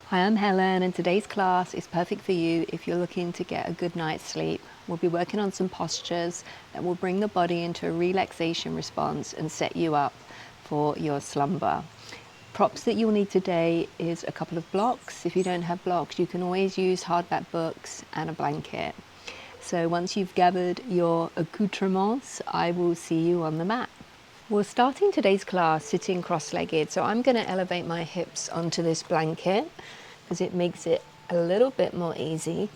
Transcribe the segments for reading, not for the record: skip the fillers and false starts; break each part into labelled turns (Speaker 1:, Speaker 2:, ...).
Speaker 1: Hi, I'm Helen, and today's class is perfect for you if you're looking to get a good night's sleep. We'll be working on some postures that will bring the body into a relaxation response and set you up for your slumber. Props that you'll need today is a couple of blocks. If you don't have blocks, you can always use hardback books and a blanket. So once you've gathered your accoutrements, I will see you on the mat. We're starting today's class sitting cross-legged, so I'm going to elevate my hips onto this blanket because it makes it a little bit more easy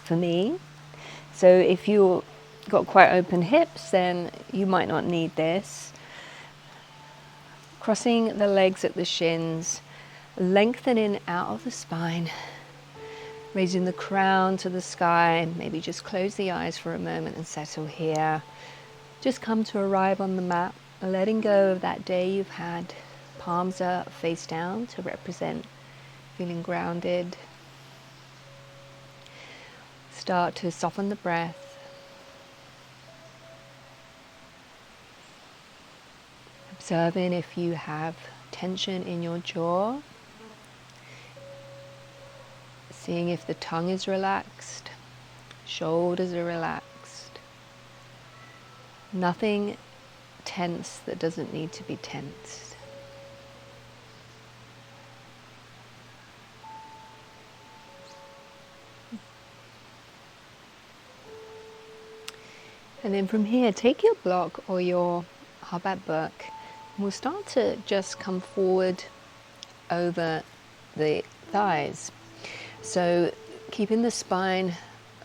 Speaker 1: for me. So if you've got quite open hips, then you might not need this. Crossing the legs at the shins, lengthening out of the spine, raising the crown to the sky. Maybe just close the eyes for a moment and settle here. Just come to arrive on the mat, letting go of that day you've had. Palms are face down to represent feeling grounded. Start to soften the breath. Observing if you have tension in your jaw. Seeing if the tongue is relaxed, shoulders are relaxed. Nothing tense that doesn't need to be tensed. And then from here, take your block or your hardback book, and we'll start to just come forward over the thighs. So keeping the spine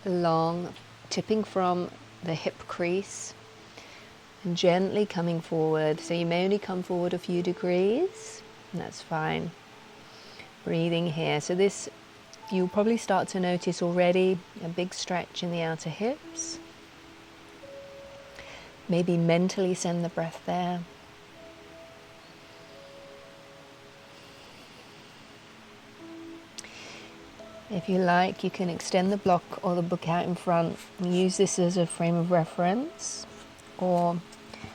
Speaker 1: long, tipping from the hip crease, and gently coming forward. So you may only come forward a few degrees, and that's fine. Breathing here. So this, you'll probably start to notice already a big stretch in the outer hips. Maybe mentally send the breath there. If you like, you can extend the block or the book out in front and use this as a frame of reference, or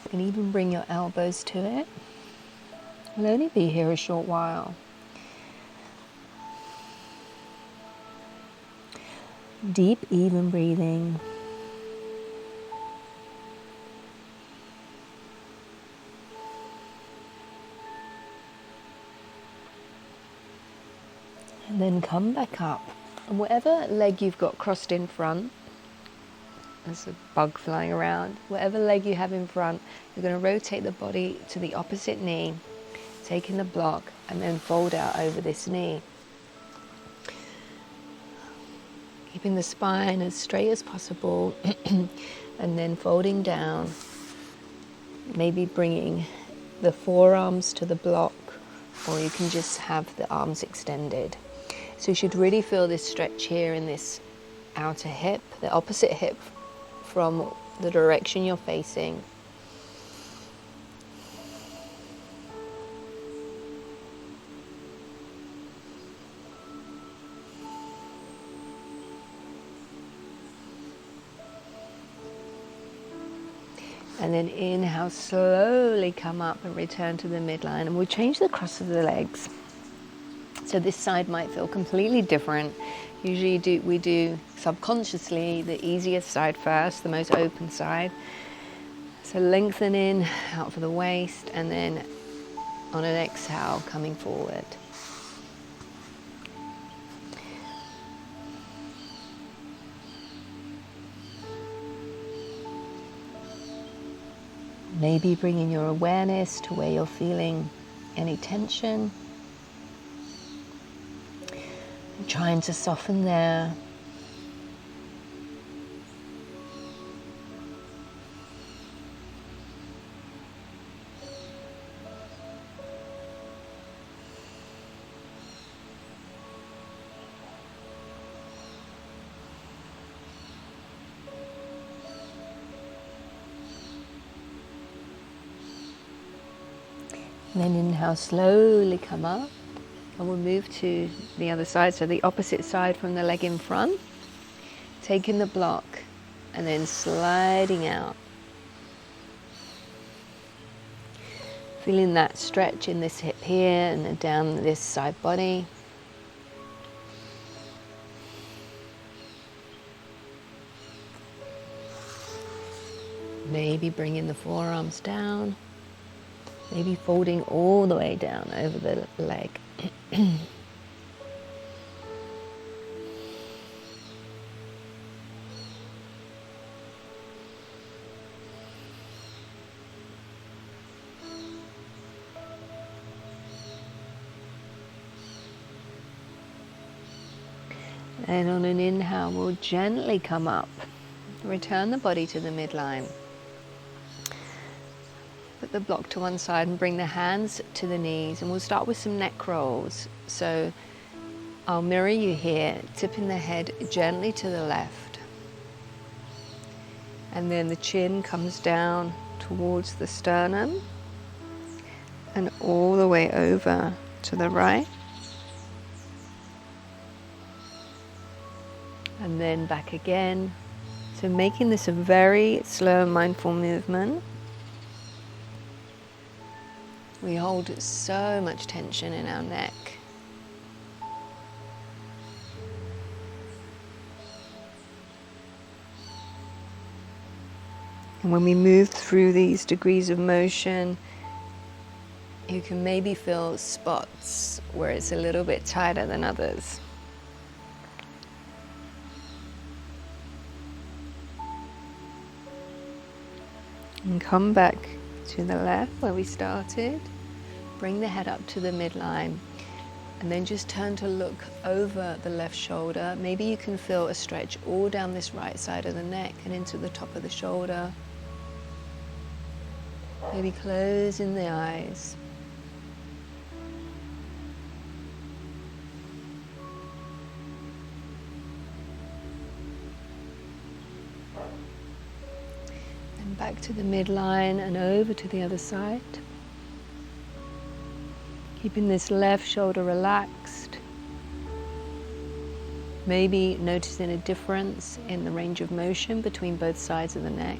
Speaker 1: you can even bring your elbows to it. We'll only be here a short while. Deep, even breathing. And then come back up. And whatever leg you've got crossed in front, there's a bug flying around, whatever leg you have in front, you're going to rotate the body to the opposite knee, taking the block and then fold out over this knee. Keeping the spine as straight as possible and then folding down, maybe bringing the forearms to the block, or you can just have the arms extended. So you should really feel this stretch here in this outer hip, the opposite hip from the direction you're facing. And then inhale, slowly come up and return to the midline. And we'll change the cross of the legs. So this side might feel completely different. Usually we do subconsciously the easiest side first, the most open side. So lengthening out for the waist, and then on an exhale, coming forward. Maybe bringing your awareness to where you're feeling any tension. And trying to soften there. And then inhale, slowly come up, and we'll move to the other side, so the opposite side from the leg in front. Taking the block and then sliding out. Feeling that stretch in this hip here and then down this side body. Maybe bringing the forearms down, maybe folding all the way down over the leg. And on an inhale, we'll gently come up. Return the body to the midline. Put the block to one side and bring the hands to the knees. And we'll start with some neck rolls. So I'll mirror you here, tipping the head gently to the left. And then the chin comes down towards the sternum and all the way over to the right. And then back again. So making this a very slow, mindful movement. We hold so much tension in our neck. And when we move through these degrees of motion, you can maybe feel spots where it's a little bit tighter than others. And come back to the left where we started. Bring the head up to the midline. And then just turn to look over the left shoulder. Maybe you can feel a stretch all down this right side of the neck and into the top of the shoulder. Maybe closing the eyes. Back to the midline and over to the other side. Keeping this left shoulder relaxed. Maybe noticing a difference in the range of motion between both sides of the neck.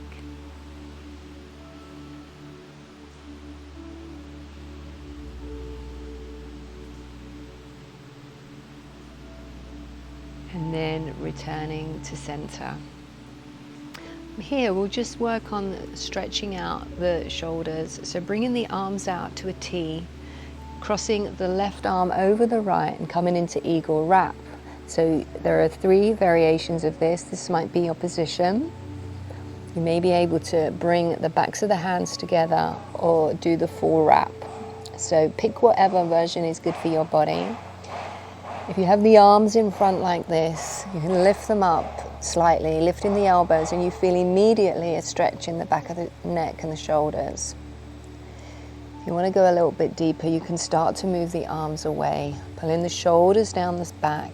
Speaker 1: And then returning to center. Here we'll just work on stretching out the shoulders. So bringing the arms out to a T, crossing the left arm over the right and coming into eagle wrap. So there are 3 variations of this. This might be your position. You may be able to bring the backs of the hands together or do the full wrap. So pick whatever version is good for your body. If you have the arms in front like this, you can lift them up slightly, lifting the elbows, and you feel immediately a stretch in the back of the neck and the shoulders. If you want to go a little bit deeper, you can start to move the arms away, pulling the shoulders down the back,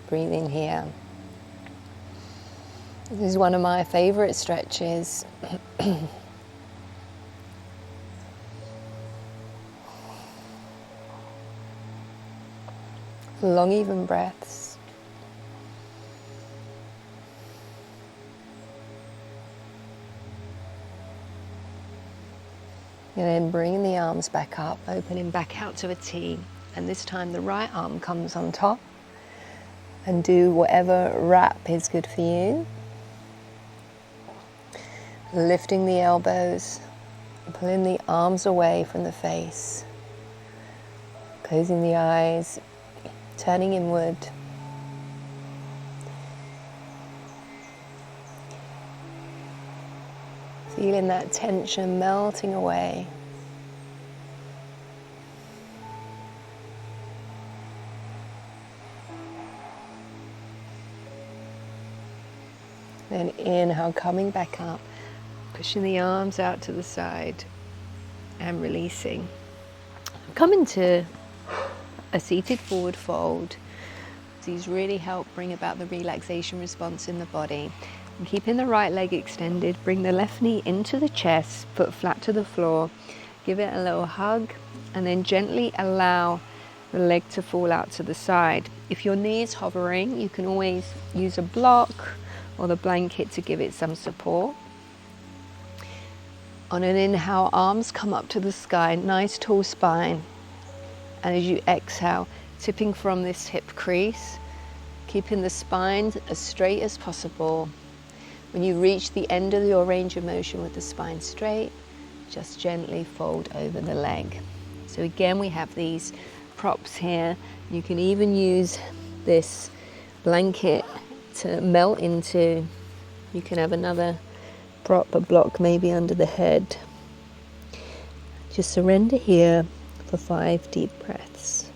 Speaker 1: breathing here. This is one of my favorite stretches. Long, even breaths. And then bringing the arms back up, opening back out to a T. And this time the right arm comes on top. And do whatever wrap is good for you. Lifting the elbows, pulling the arms away from the face. Closing the eyes. Turning inward. Feeling that tension melting away. Then inhale, coming back up, pushing the arms out to the side and releasing. Coming to a seated forward fold. These really help bring about the relaxation response in the body. And keeping the right leg extended, bring the left knee into the chest, foot flat to the floor, give it a little hug, and then gently allow the leg to fall out to the side. If your knee is hovering, you can always use a block or the blanket to give it some support. On an inhale, arms come up to the sky, nice tall spine. And as you exhale, tipping from this hip crease, keeping the spine as straight as possible. When you reach the end of your range of motion with the spine straight, just gently fold over the leg. So again, we have these props here. You can even use this blanket to melt into. You can have another prop, a block maybe under the head. Just surrender here for 5 deep breaths.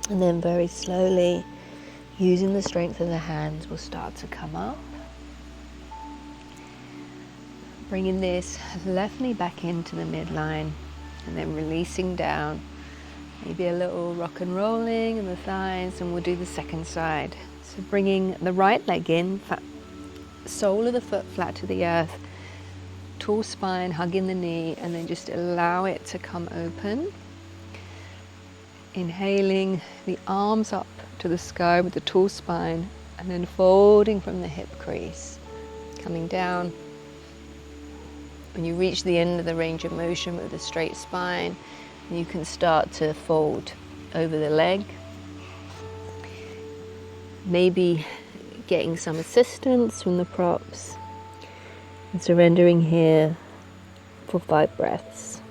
Speaker 1: And then very slowly, using the strength of the hands, we'll start to come up. Bringing this left knee back into the midline and then releasing down. Maybe a little rock and rolling in the thighs, and we'll do the second side. So bringing the right leg in, sole of the foot flat to the earth, tall spine, hugging the knee, and then just allow it to come open. Inhaling the arms up to the sky with the tall spine, and then folding from the hip crease, coming down. When you reach the end of the range of motion with a straight spine, you can start to fold over the leg. Maybe getting some assistance from the props and surrendering here for 5 breaths.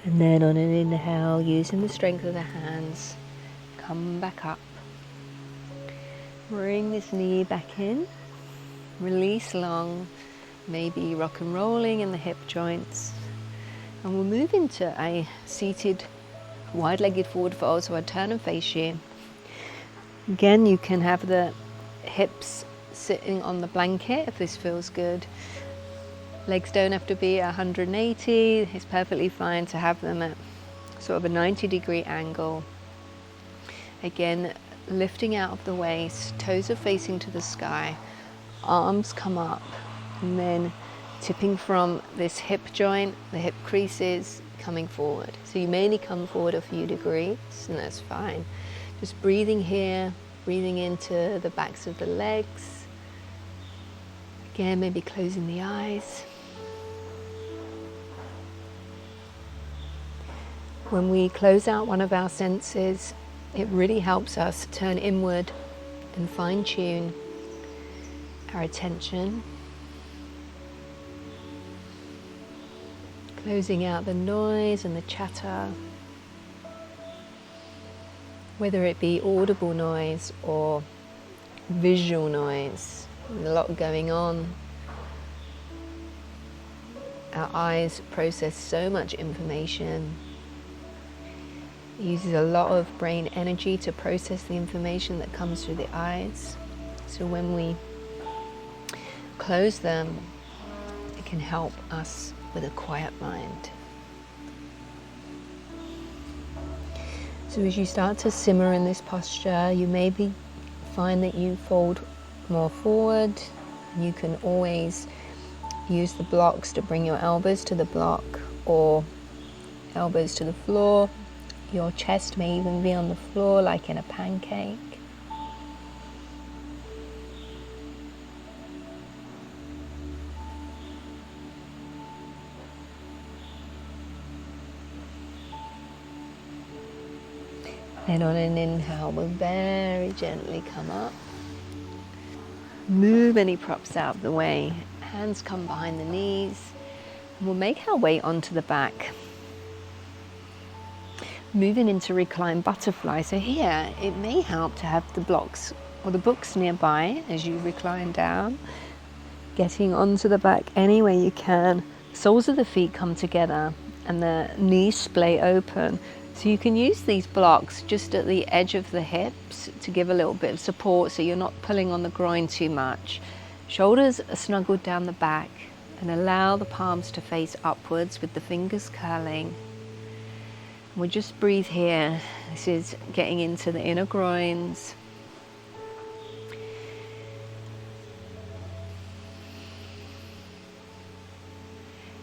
Speaker 1: And then on an inhale, using the strength of the hands, come back up. Bring this knee back in. Release long, maybe rock and rolling in the hip joints. And we'll move into a seated wide-legged forward fold, so I turn and face you. Again, you can have the hips sitting on the blanket if this feels good. Legs don't have to be 180, it's perfectly fine to have them at sort of a 90-degree angle. Again, lifting out of the waist, toes are facing to the sky, arms come up, and then tipping from this hip joint, the hip creases, coming forward. So you may only come forward a few degrees, and that's fine. Just breathing here, breathing into the backs of the legs. Again, maybe closing the eyes. When we close out one of our senses, it really helps us turn inward and fine-tune our attention. Closing out the noise and the chatter, whether it be audible noise or visual noise. There's a lot going on. Our eyes process so much information. It uses a lot of brain energy to process the information that comes through the eyes. So when we close them, it can help us with a quiet mind. So as you start to simmer in this posture, you maybe find that you fold more forward. You can always use the blocks to bring your elbows to the block or elbows to the floor. Your chest may even be on the floor like in a pancake. Then on an inhale, we'll very gently come up. Move any props out of the way. Hands come behind the knees. And we'll make our way onto the back. Moving into reclined butterfly. So here, it may help to have the blocks or the books nearby as you recline down, getting onto the back any way you can. Soles of the feet come together and the knees splay open. So you can use these blocks just at the edge of the hips to give a little bit of support so you're not pulling on the groin too much. Shoulders are snuggled down the back, and allow the palms to face upwards with the fingers curling. We'll just breathe here. This is getting into the inner groins.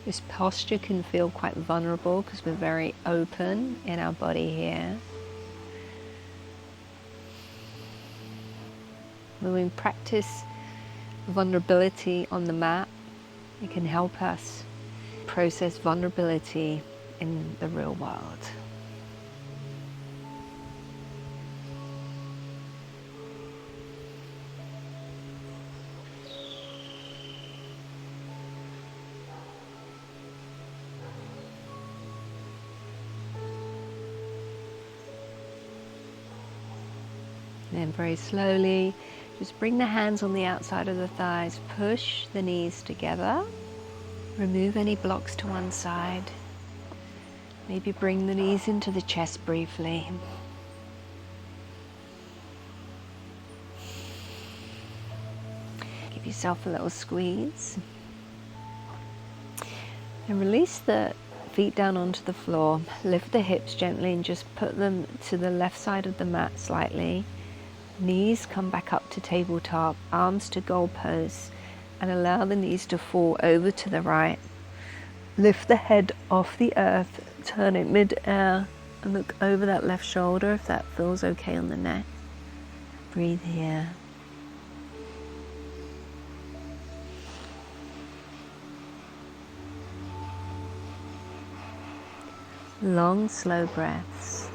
Speaker 1: This posture can feel quite vulnerable because we're very open in our body here. When we practice vulnerability on the mat, it can help us process vulnerability in the real world. Then very slowly, just bring the hands on the outside of the thighs, push the knees together, remove any blocks to one side, maybe bring the knees into the chest briefly. Give yourself a little squeeze. And release the feet down onto the floor, lift the hips gently and just put them to the left side of the mat slightly. Knees come back up to tabletop, arms to goalposts, and allow the knees to fall over to the right. Lift the head off the earth, turn it mid-air, and look over that left shoulder if that feels okay on the neck. Breathe here. Long, slow breaths.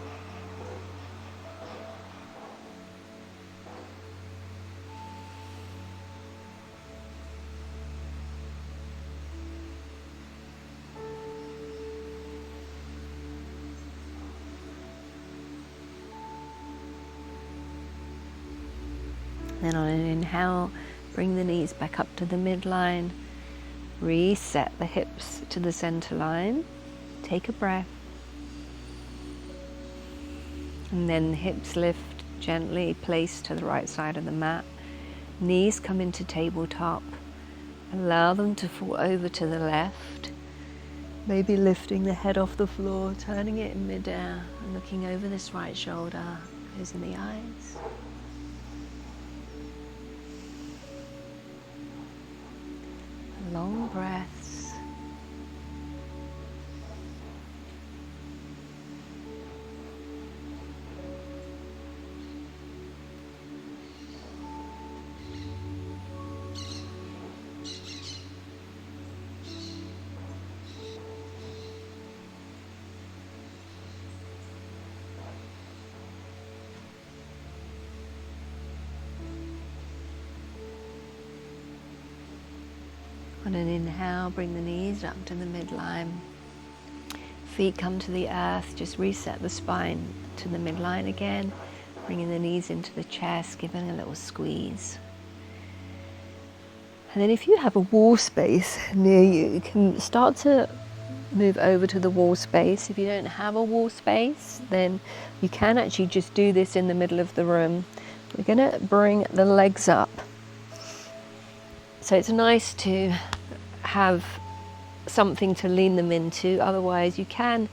Speaker 1: Then on an inhale, bring the knees back up to the midline. Reset the hips to the center line. Take a breath. And then hips lift gently, placed to the right side of the mat. Knees come into tabletop. Allow them to fall over to the left. Maybe lifting the head off the floor, turning it in midair, and looking over this right shoulder, closing the eyes. Long breaths. On an inhale, bring the knees up to the midline. Feet come to the earth, just reset the spine to the midline again. Bringing the knees into the chest, giving a little squeeze. And then if you have a wall space near you, you can start to move over to the wall space. If you don't have a wall space, then you can actually just do this in the middle of the room. We're going to bring the legs up. So it's nice to have something to lean them into. Otherwise you can,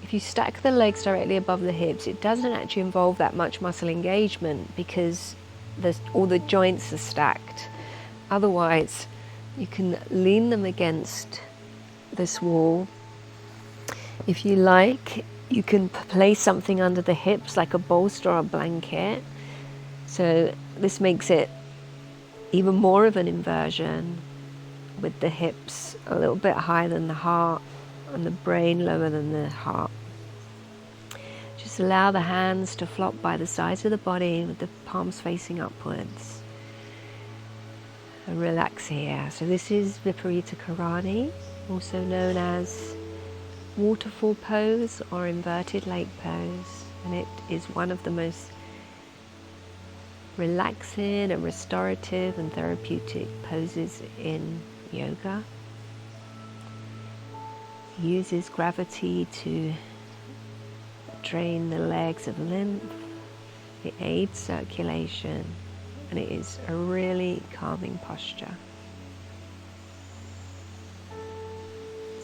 Speaker 1: if you stack the legs directly above the hips, it doesn't actually involve that much muscle engagement because all the joints are stacked. Otherwise you can lean them against this wall. If you like, you can place something under the hips like a bolster or a blanket. So this makes it even more of an inversion, with the hips a little bit higher than the heart and the brain lower than the heart. Just allow the hands to flop by the sides of the body with the palms facing upwards. And relax here. So this is Viparita Karani, also known as
Speaker 2: waterfall pose or inverted lake pose, and it is one of the most relaxing and restorative and therapeutic poses in yoga. It uses gravity to drain the legs of lymph, it aids circulation, and it is a really calming posture.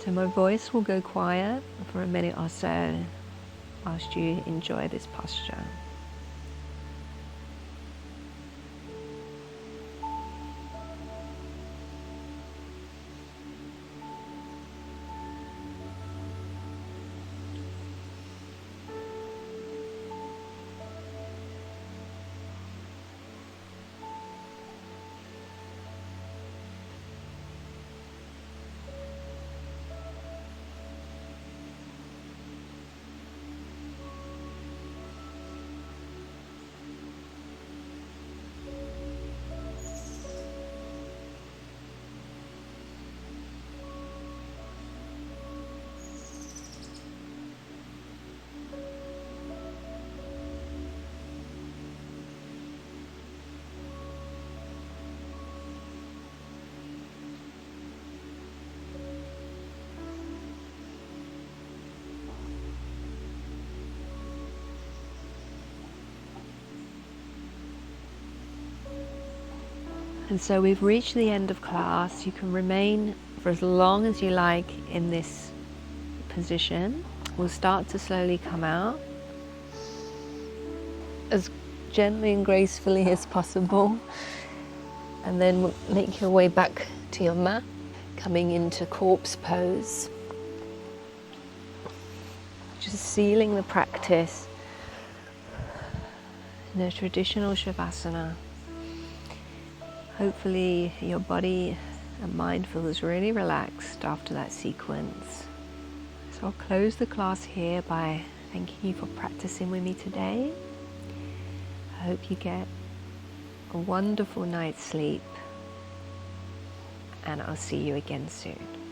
Speaker 2: So my voice will go quiet for a minute or so whilst you enjoy this posture. And so we've reached the end of class. You can remain for as long as you like in this position. We'll start to slowly come out as gently and gracefully as possible, and then we'll make your way back to your mat, coming into corpse pose, just sealing the practice in a traditional shavasana. Hopefully your body and mind feels really relaxed after that sequence. So I'll close the class here by thanking you for practicing with me today. I hope you get a wonderful night's sleep, and I'll see you again soon.